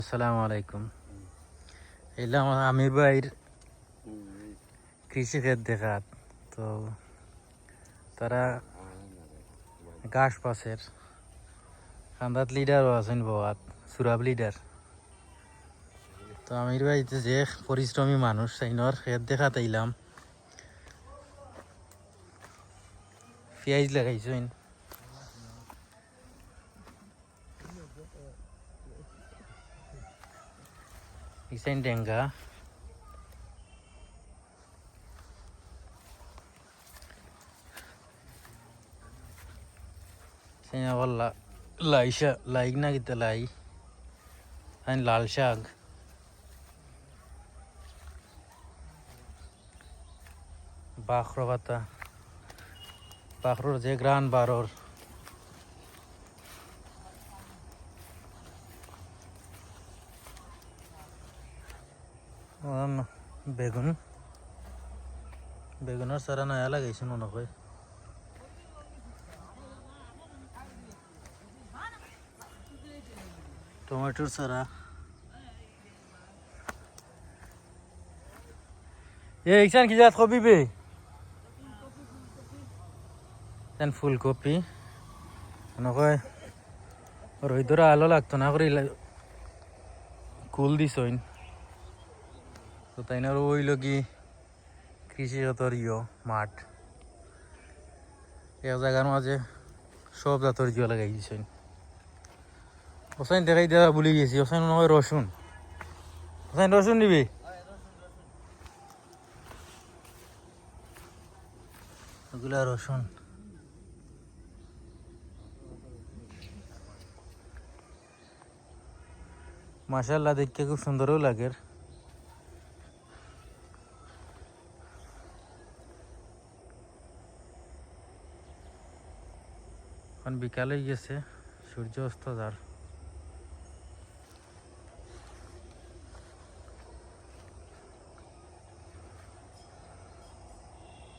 আসসালামু আলাইকুম। এলাম আমির ভাইয়ের কৃষি ক্ষেত দেখাত। তো তারা ঘাস পাশের খান্দাত লিডারও আছেন বাত সুরাব লিডার। তো আমির ভাই যে পরিশ্রমী মানুষ সেইনর ক্ষেত দেখাত আইলাম। পেঁয়াজ লাগাইছেন, ইসাইন ডেঙ্গা, সেই আবার লাই শাক, লাই না কিতা লাই আইন লাল শাক, বাখর পাতা, বাখরর যে গ্রান বারর বেগুন, বেগুনের সারা নয়া লাগাইছেন মনে হয়। টমেটোর সারা এইখান কি জাত কবি বে ফুলকপি নকয় রইদরা আলো লাগতো না করে কুল দিছইন। তো তাই না ওই লগি কৃষিজাতর মাঠ এক জায়গার মাঝে সব জাতর লাগাই দিছইন। ওসাইন দেখাই দেওয়া ভুলে গেছি। ওসাইন নয় রসুন, ওসাইন রসুন নিবি। ওগুলা রসুন মাশাআল্লাহ দেখতে খুব সুন্দরও লাগে। এখন বিকালে গেছে, সূর্য অস্ত যার।